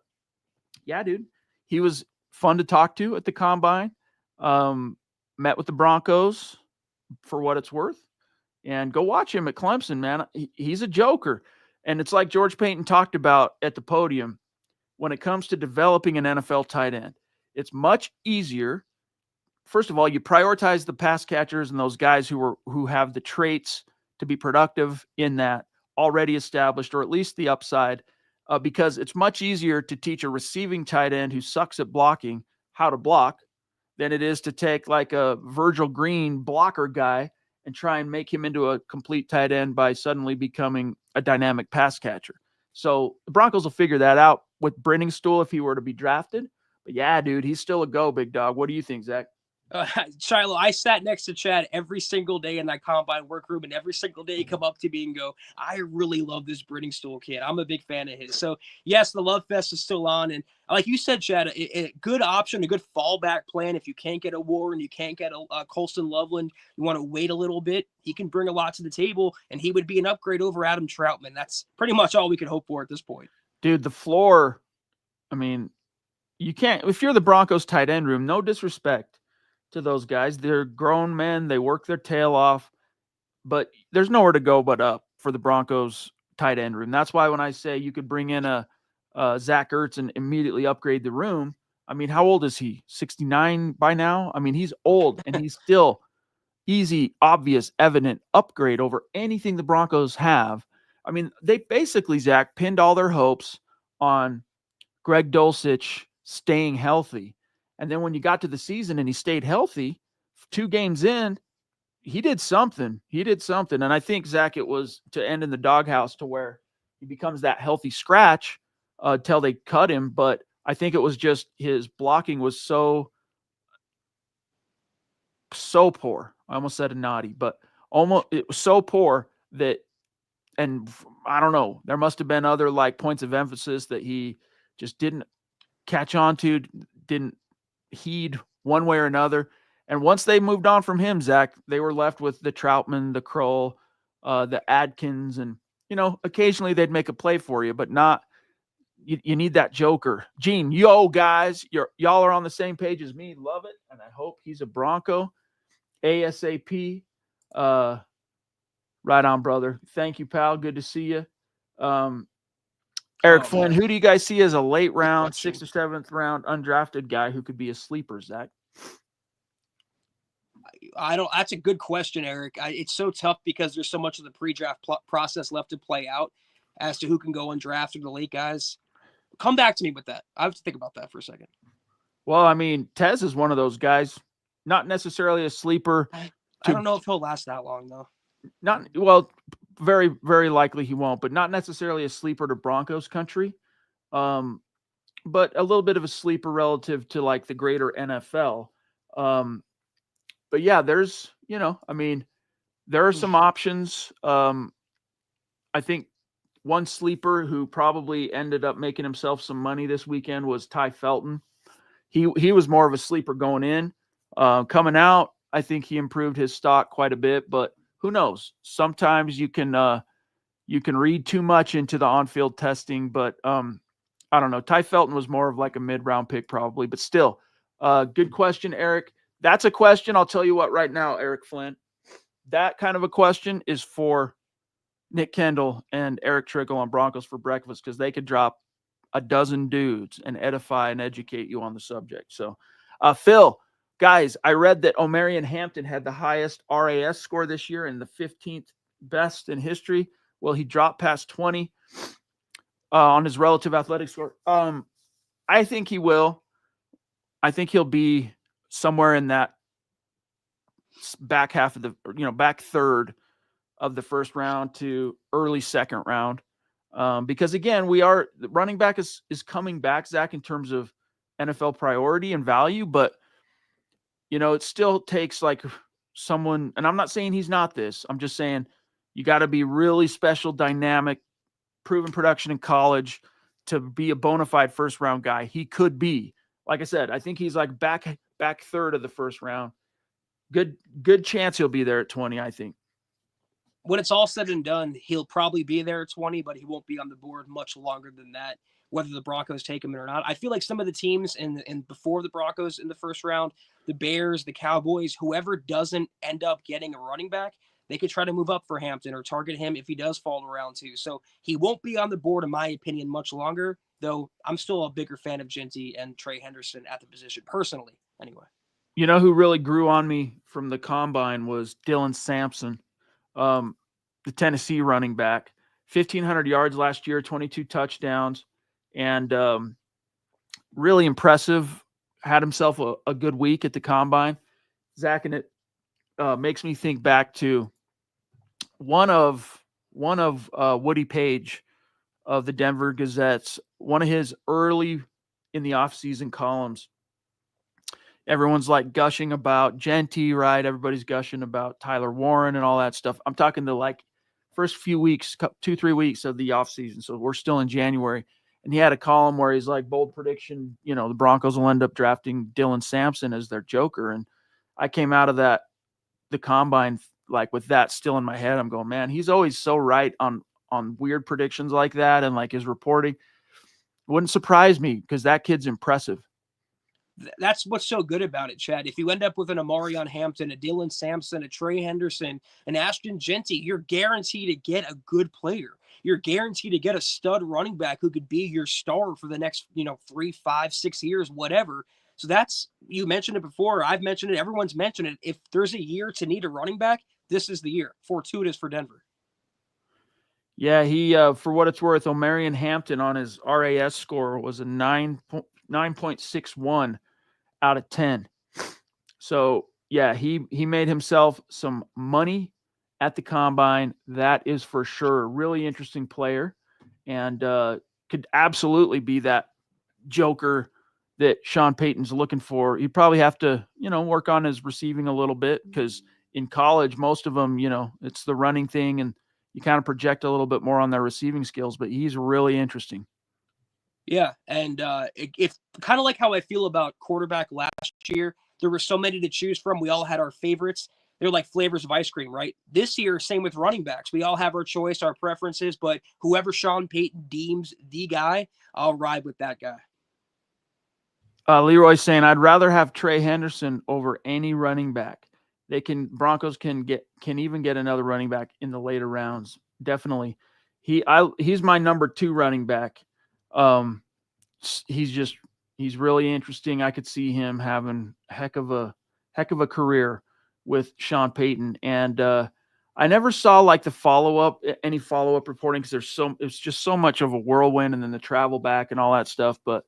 yeah, dude, he was fun to talk to at the combine. Met with the Broncos for what it's worth. And go watch him at Clemson, man. He's a joker. And it's like George Payton talked about at the podium. When it comes to developing an NFL tight end, it's much easier. First of all, you prioritize the pass catchers and those guys who have the traits to be productive in that already established, or at least the upside, because it's much easier to teach a receiving tight end who sucks at blocking how to block than it is to take like a Virgil Green blocker guy and try and make him into a complete tight end by suddenly becoming a dynamic pass catcher. So the Broncos will figure that out with Briningstool if he were to be drafted. But yeah, dude, he's still a go, big dog. What do you think, Zach? Shiloh, I sat next to Chad every single day in that combine workroom, and every single day he come up to me and go, I really love this Briningstool kid. I'm a big fan of his. So yes, the Love Fest is still on. And like you said, Chad, a good option, a good fallback plan. If you can't get a Warren, you can't get a Colston Loveland, you want to wait a little bit, he can bring a lot to the table, and he would be an upgrade over Adam Troutman. That's pretty much all we could hope for at this point. Dude, the floor, I mean, you can't, if you're the Broncos tight end room, no disrespect to those guys. They're grown men. They work their tail off, but there's nowhere to go but up for the Broncos tight end room. That's why when I say you could bring in a Zach Ertz and immediately upgrade the room, I mean, how old is he? 69 by now? I mean, he's old and he's still easy, obvious, evident upgrade over anything the Broncos have. I mean, they basically, Zach, pinned all their hopes on Greg Dulcich staying healthy. And then when you got to the season and he stayed healthy, 2 games in, he did something. And I think, Zach, it was to end in the doghouse to where he becomes that healthy scratch till they cut him. But I think it was just his blocking was so poor. I almost said a naughty, but almost it was so poor that, and I don't know, there must have been other like points of emphasis that he just didn't catch on to, didn't heed one way or another. And once they moved on from him, Zach, they were left with the Troutman, the Kroll, the Adkins, and occasionally they'd make a play for you, but not. You need that joker. Gene, guys, y'all are on the same page as me. Love it, and I hope he's a Bronco ASAP. Right on, brother. Thank you, pal. Good to see you. Eric Flynn, who do you guys see as a late round, 6th or 7th round undrafted guy who could be a sleeper, Zach? That's a good question, Eric. It's so tough because there's so much of the pre-draft process left to play out as to who can go undrafted, the late guys. Come back to me with that. I have to think about that for a second. Well, I mean, Tez is one of those guys, not necessarily a sleeper. I don't know if he'll last that long, though. Very, very likely he won't, but not necessarily a sleeper to Broncos country. But a little bit of a sleeper relative to like the greater NFL. But yeah, there's, there are some options. I think one sleeper who probably ended up making himself some money this weekend was Ty Felton. He was more of a sleeper going in. Coming out, I think he improved his stock quite a bit, but who knows? Sometimes you can read too much into the on-field testing, but I don't know. Ty Felton was more of like a mid-round pick probably, but still, good question, Eric. That's a question. I'll tell you what right now, Eric Flynn. That kind of a question is for Nick Kendall and Eric Trickle on Broncos for Breakfast, because they could drop a dozen dudes and edify and educate you on the subject. So, Phil, guys, I read that Omarion Hampton had the highest RAS score this year and the 15th best in history. Well, he dropped past 20 on his relative athletic score. I think he will. I think he'll be somewhere in that back half of back third of the first round to early second round. Because again, the running back is coming back, Zach, in terms of NFL priority and value, but it still takes like someone, and I'm not saying he's not this. I'm just saying you got to be really special, dynamic, proven production in college to be a bona fide first round guy. He could be, like I said, I think he's like back third of the first round. Good chance he'll be there at 20, I think. When it's all said and done, he'll probably be there at 20, but he won't be on the board much longer than that, whether the Broncos take him or not. I feel like some of the teams in before the Broncos in the first round, the Bears, the Cowboys, whoever doesn't end up getting a running back, they could try to move up for Hampton or target him if he does fall to round 2. So he won't be on the board, in my opinion, much longer, though I'm still a bigger fan of Genty and Trey Henderson at the position, personally, anyway. You know who really grew on me from the combine was Dylan Sampson, the Tennessee running back. 1,500 yards last year, 22 touchdowns, and really impressive. Had himself a good week at the combine. Zach, and it makes me think back to one of Woody Page of the Denver Gazettes, one of his early in the offseason columns. Everyone's like gushing about Genty, right? Everybody's gushing about Tyler Warren and all that stuff. I'm talking to like first few weeks, 2-3 weeks of the offseason. So we're still in January. And he had a column where he's like, bold prediction, the Broncos will end up drafting Dylan Sampson as their joker. And I came out of the combine like with that still in my head. I'm going, man, he's always so right on weird predictions like that. And like his reporting wouldn't surprise me because that kid's impressive. That's what's so good about it, Chad. If you end up with an Omarion Hampton, a Dylan Sampson, a Trey Henderson, an Ashton Genty, you're guaranteed to get a good player. You're guaranteed to get a stud running back who could be your star for the next, 3, 5, 6 years, whatever. So you mentioned it before. I've mentioned it. Everyone's mentioned it. If there's a year to need a running back, this is the year. Fortuitous for Denver. Yeah, he, for what it's worth, Omarion Hampton on his RAS score was a 9.61 out of 10. So yeah, he made himself some money at the combine. That is for sure. Really interesting player, and could absolutely be that joker that Sean Payton's looking for. He'd probably have to, work on his receiving a little bit because in college, most of them, it's the running thing and you kind of project a little bit more on their receiving skills, but he's really interesting. Yeah, and if kind of like how I feel about quarterback last year, there were so many to choose from. We all had our favorites. They're like flavors of ice cream, right? This year, same with running backs. We all have our choice, our preferences, but whoever Sean Payton deems the guy, I'll ride with that guy. Leroy saying, I'd rather have Trey Henderson over any running back. Broncos can even get another running back in the later rounds. Definitely. He's my number 2 running back. He's really interesting. I could see him having heck of a career with Sean Payton. And I never saw like any follow-up reporting, because it's just so much of a whirlwind, and then the travel back and all that stuff. But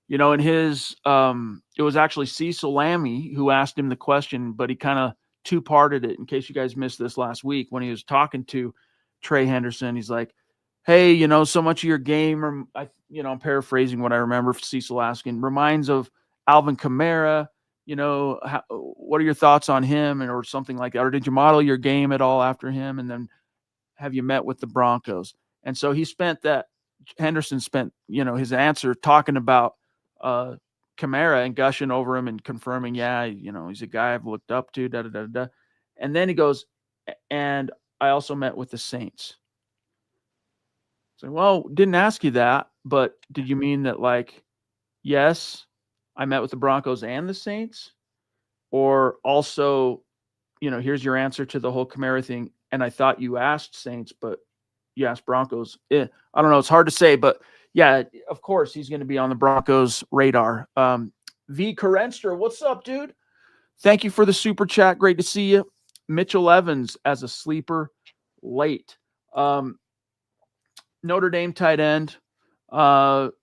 in his, it was actually Cecil Lammey who asked him the question, but he kind of two-parted it, in case you guys missed this last week when he was talking to Trey Henderson. He's like, hey, so much of your game, I'm paraphrasing what I remember Cecil asking, reminds of Alvin Kamara. What are your thoughts on him, or something like that? Or did you model your game at all after him? And then have you met with the Broncos? And so Henderson spent, his answer talking about Kamara and gushing over him and confirming, he's a guy I've looked up to, da da da da. And then he goes, and I also met with the Saints. So, well, didn't ask you that, but did you mean that, like, yes, I met with the Broncos and the Saints? Or also, here's your answer to the whole Kamara thing, and I thought you asked Saints, but you asked Broncos. I don't know. It's hard to say, but yeah, of course, he's going to be on the Broncos radar. V. Karenster, what's up, dude? Thank you for the super chat. Great to see you. Mitchell Evans as a sleeper late. Notre Dame tight end. Let's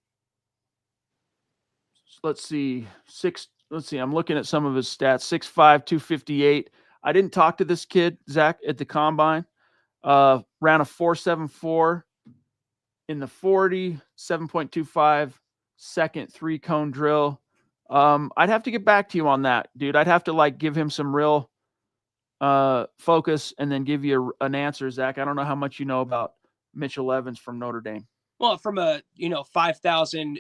see. I'm looking at some of his stats. 6'5", 258. I didn't talk to this kid, Zach, at the combine. Ran a 4.74 in the 40, 7.25 second 3-cone drill. I'd have to get back to you on that, dude. I'd have to give him some real focus and then give you an answer, Zach. I don't know how much you know about Mitchell Evans from Notre Dame. Well, from a 5,000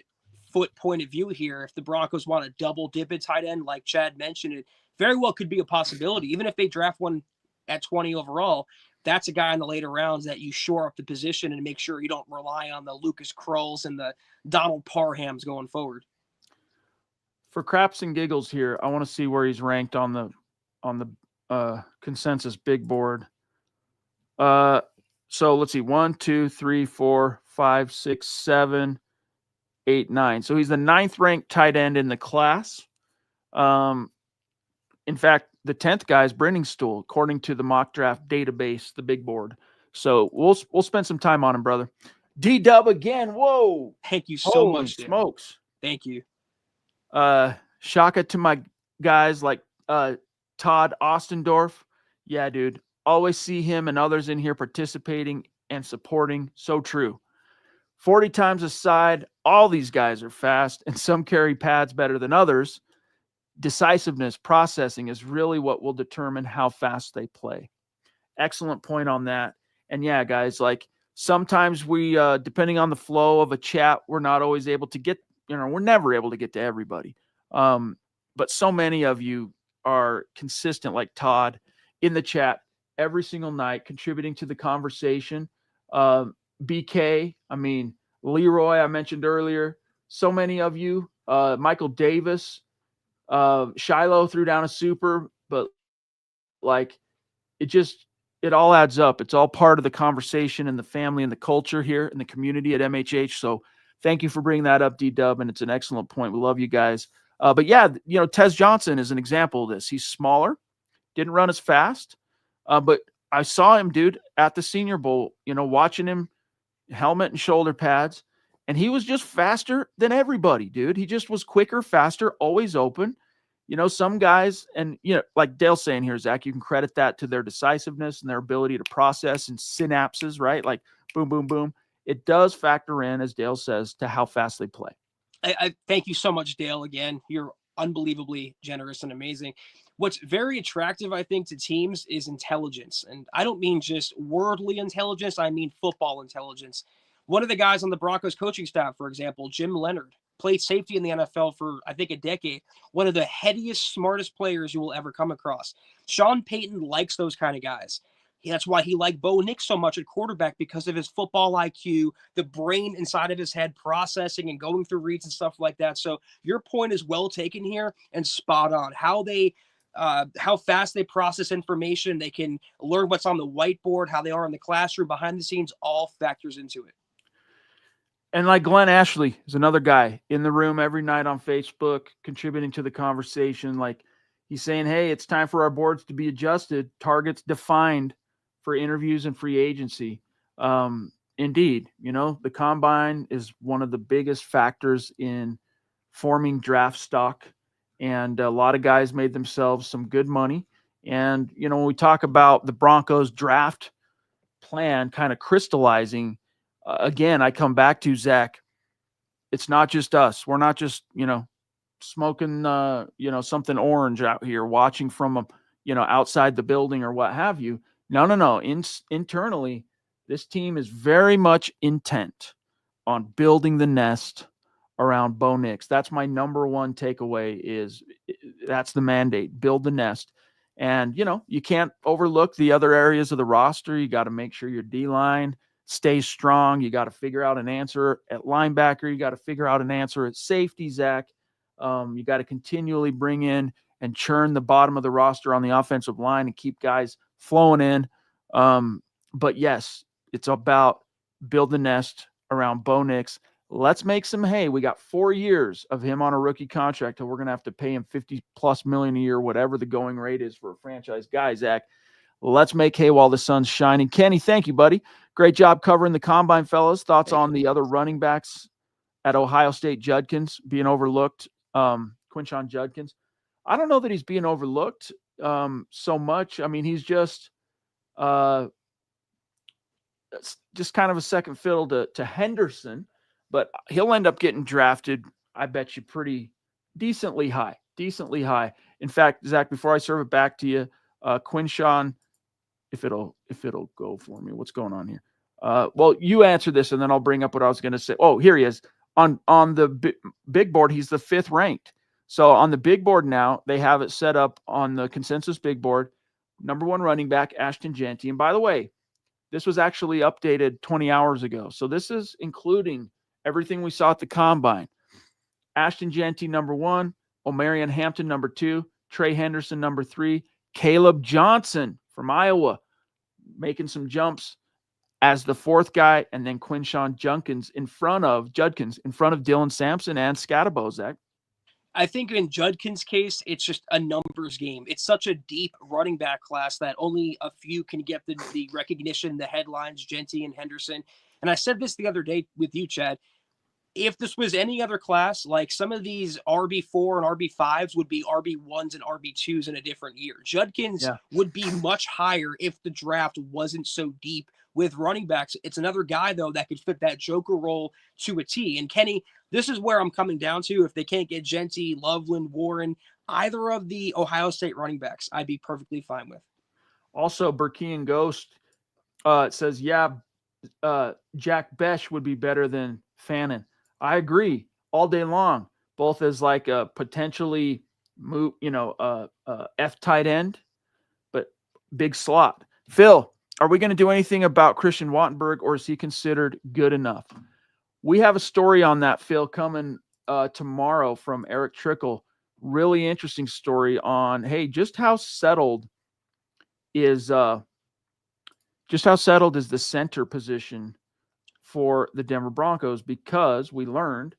foot point of view here, if the Broncos want to double dip at tight end, like Chad mentioned, it very well could be a possibility. Even if they draft one at 20 overall, that's a guy in the later rounds that you shore up the position and make sure you don't rely on the Lucas Krolls and the Donald Parhams going forward. For craps and giggles here, I want to see where he's ranked on the consensus big board. So let's see, 1, 2, 3, 4, 5, 6, 7, 8, 9. So he's the 9th ranked tight end in the class. In fact, the 10th guy is Briningstool, according to the mock draft database, the big board. So we'll spend some time on him, brother. D-Dub again. Whoa. Thank you so much. Smokes. Thank you. Shaka to my guys like Todd Ostendorf. Yeah, dude. Always see him and others in here participating and supporting. So true. 40 times a side. All these guys are fast, and some carry pads better than others. Decisiveness, processing is really what will determine how fast they play. Excellent point on that. And yeah, guys, sometimes we, depending on the flow of a chat, we're not always able to get, we're never able to get to everybody. But so many of you are consistent, like Todd, in the chat every single night, contributing to the conversation. BK, Leroy, I mentioned earlier, so many of you, Michael Davis, Shiloh threw down a super, but it all adds up. It's all part of the conversation and the family and the culture here in the community at MHH. So thank you for bringing that up, D-Dub, and it's an excellent point. We love you guys. But yeah, Tez Johnson is an example of this. He's smaller, didn't run as fast, but I saw him, dude, at the Senior Bowl, watching him, helmet and shoulder pads, and he was just faster than everybody, dude. He just was quicker, faster, always open. Some guys, and, like Dale's saying here, Zach, you can credit that to their decisiveness and their ability to process and synapses, right? Like boom, boom, boom. It does factor in, as Dale says, to how fast they play. I thank you so much, Dale. Again, you're unbelievably generous and amazing. What's very attractive, I think, to teams is intelligence. And I don't mean just worldly intelligence. I mean football intelligence. One of the guys on the Broncos coaching staff, for example, Jim Leonard, played safety in the NFL for, I think, a decade. One of the headiest, smartest players you will ever come across. Sean Payton likes those kind of guys. That's why he liked Bo Nix so much at quarterback, because of his football IQ, the brain inside of his head processing and going through reads and stuff like that. So your point is well taken here and spot on. How fast they process information, they can learn what's on the whiteboard, how they are in the classroom, behind the scenes, all factors into it. And like Glenn Ashley is another guy in the room every night on Facebook, contributing to the conversation. Like, he's saying, hey, it's time for our boards to be adjusted, targets defined for interviews and free agency. Indeed, the combine is one of the biggest factors in forming draft stock. And a lot of guys made themselves some good money. And, when we talk about the Broncos draft plan kind of crystallizing, again, I come back to, Zach, it's not just us. We're not just, smoking, something orange out here, watching from, outside the building or what have you. No. Internally, this team is very much intent on building the nest around Bo Nix. That's my number one takeaway, is that's the mandate, build the nest. And, you can't overlook the other areas of the roster. You got to make sure your D-line stays strong. You got to figure out an answer at linebacker. You got to figure out an answer at safety, Zach. You got to continually bring in and churn the bottom of the roster on the offensive line and keep guys flowing in. But yes, it's about build the nest around Bo Nix. Let's make some hay. We got 4 years of him on a rookie contract, and we're going to have to pay him $50+ million a year, whatever the going rate is for a franchise guy, Zach. Let's make hay while the sun's shining. Kenny, thank you, buddy. Great job covering the combine, fellas. Thoughts on the other running backs at Ohio State? Judkins being overlooked. Quinshon Judkins. I don't know that he's being overlooked so much. I mean, he's just kind of a second fiddle to Henderson, but he'll end up getting drafted, I bet you, pretty decently high. In fact, Zach, before I serve it back to you, Quinshon, if it'll go for me, what's going on here? Well, you answer this, and then I'll bring up what I was going to say. Oh, here he is on the big board. He's the 5th ranked. So on the big board now, they have it set up on the consensus big board. Number 1 running back, Ashton Jeanty. And by the way, this was actually updated 20 hours ago. So this is including everything we saw at the combine. Ashton Jeanty, number 1. Omarion Hampton, number 2. Trey Henderson, number 3. Caleb Johnson from Iowa, making some jumps as the 4th guy. And then Quinshon Judkins in front of Dylan Sampson and Scatabo, Zach. I think in Judkins' case, it's just a numbers game. It's such a deep running back class that only a few can get the recognition, the headlines, Jeanty and Henderson. And I said this the other day with you, Chad. If this was any other class, like some of these RB4 and RB5s would be RB1s and RB2s in a different year. Judkins would be much higher if the draft wasn't so deep with running backs. It's another guy, though, that could fit that joker role to a T. And Kenny, this is where I'm coming down to. If they can't get Jeanty, Loveland, Warren, either of the Ohio State running backs, I'd be perfectly fine with. Also, Burkean Ghost says, Jack Besh would be better than Fannin. I agree all day long, both as like a potentially F tight end, but big slot. Phil, are we going to do anything about Christian Wattenberg, or is he considered good enough? We have a story on that, Phil, coming tomorrow from Eric Trickle. Really interesting story on, hey, just how settled is the center position for the Denver Broncos, because we learned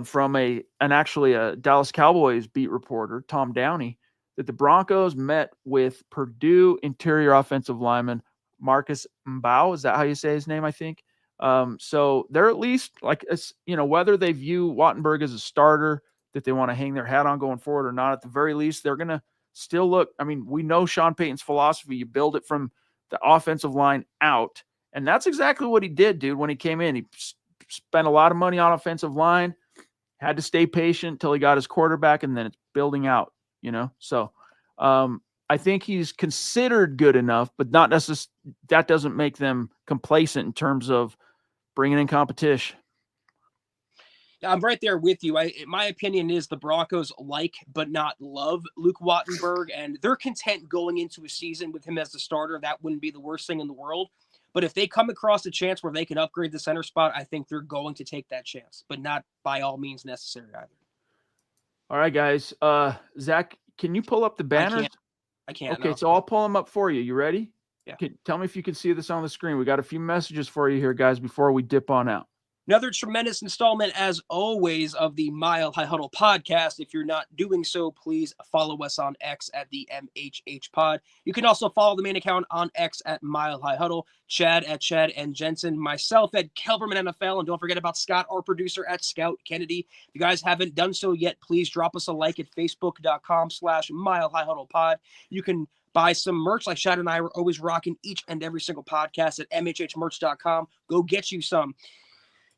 from a Dallas Cowboys beat reporter, Tom Downey, that the Broncos met with Purdue interior offensive lineman Marcus Mbao. Is that how you say his name? I think. So they're at least whether they view Wattenberg as a starter that they want to hang their hat on going forward or not, at the very least, they're going to still look. I mean, we know Sean Payton's philosophy. You build it from the offensive line out. And that's exactly what he did, dude, when he came in. He spent a lot of money on offensive line, had to stay patient until he got his quarterback, and then it's building out, So I think he's considered good enough, but not necessarily. That doesn't make them complacent in terms of bringing in competition. I'm right there with you. My opinion is the Broncos like but not love Luke Wattenberg, and they're content going into a season with him as the starter. That wouldn't be the worst thing in the world. But if they come across a chance where they can upgrade the center spot, I think they're going to take that chance, but not by all means necessary either. All right, guys. Zach, can you pull up the banners? I can't. Okay, no. so I'll pull them up for you. You ready? Yeah. Tell me if you can see this on the screen. We got a few messages for you here, guys, before we dip on out. Another tremendous installment, as always, of the Mile High Huddle podcast. If you're not doing so, please follow us on X at the MHH Pod. You can also follow the main account on X at Mile High Huddle, Chad at Chad and Jensen, myself at Kelberman NFL, and don't forget about Scott, our producer, at Scout Kennedy. If you guys haven't done so yet, please drop us a like at facebook.com/Mile High Huddle Pod. You can buy some merch like Chad and I are always rocking each and every single podcast at mhhmerch.com. Go get you some.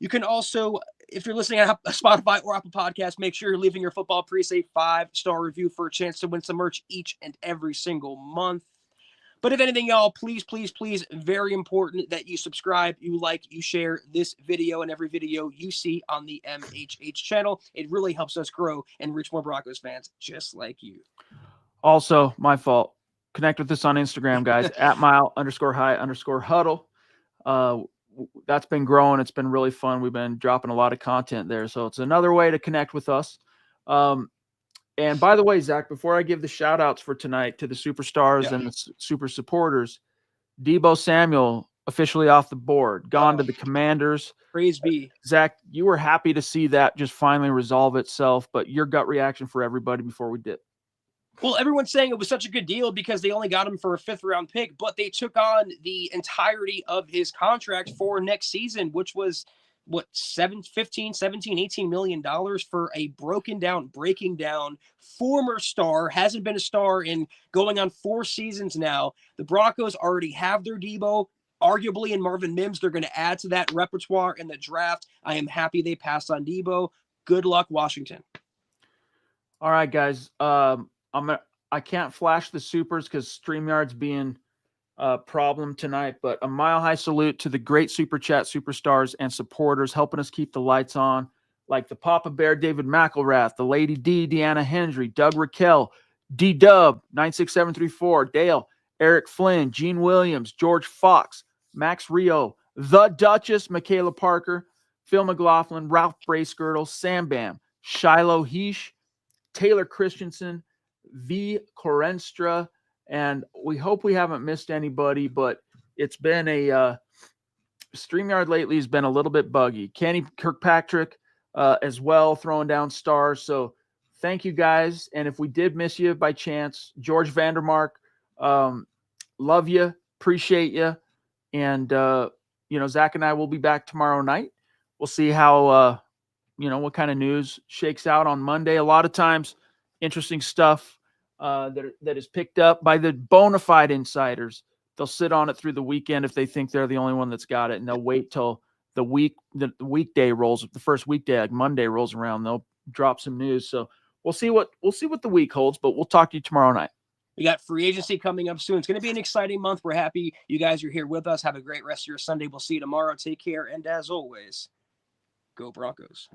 You can also, if you're listening on Spotify or Apple Podcasts, make sure you're leaving your Football Priest a 5-star review for a chance to win some merch each and every single month. But if anything, y'all, please, please, please, very important that you subscribe, you like, you share this video and every video you see on the MHH channel. It really helps us grow and reach more Broncos fans just like you. Also, my fault. Connect with us on Instagram, guys, at mile_high_huddle. That's been growing. It's been really fun. We've been dropping a lot of content there. So it's another way to connect with us. And by the way, Zach, before I give the shout outs for tonight to the superstars and the super supporters, Deebo Samuel officially off the board, gone to the Commanders. Praise be. Zach, you were happy to see that just finally resolve itself, but your gut reaction for everybody before we dip. Well, everyone's saying it was such a good deal because they only got him for a 5th-round pick, but they took on the entirety of his contract for next season, which was, what, $15, $17, $18 million for a breaking down former star, hasn't been a star in going on 4 seasons now. The Broncos already have their Deebo, arguably in Marvin Mims. They're going to add to that repertoire in the draft. I am happy they passed on Deebo. Good luck, Washington. All right, guys. I can't flash the supers because StreamYard's being a problem tonight, but a mile high salute to the great super chat superstars and supporters helping us keep the lights on, like the Papa Bear David McElrath, the Lady D Deanna Hendry, Doug Raquel, D Dub 96734, Dale, Eric Flynn, Gene Williams, George Fox, Max Rio, the Duchess, Michaela Parker, Phil McLaughlin, Ralph Bracegirdle, Sam Bam, Shiloh Heesh, Taylor Christensen, V. Corenstra, and we hope we haven't missed anybody, but it's been a StreamYard lately has been a little bit buggy. Kenny Kirkpatrick as well, throwing down stars. So thank you guys. And if we did miss you by chance, George Vandermark, love you, appreciate you. And, Zach and I will be back tomorrow night. We'll see how, what kind of news shakes out on Monday. A lot of times, interesting stuff that is picked up by the bona fide insiders. They'll sit on it through the weekend if they think they're the only one that's got it, and they'll wait till the weekday rolls. The first weekday, like Monday, rolls around, they'll drop some news. So we'll see what the week holds. But we'll talk to you tomorrow night. We got free agency coming up soon. It's going to be an exciting month. We're happy you guys are here with us. Have a great rest of your Sunday. We'll see you tomorrow. Take care, and as always, go Broncos.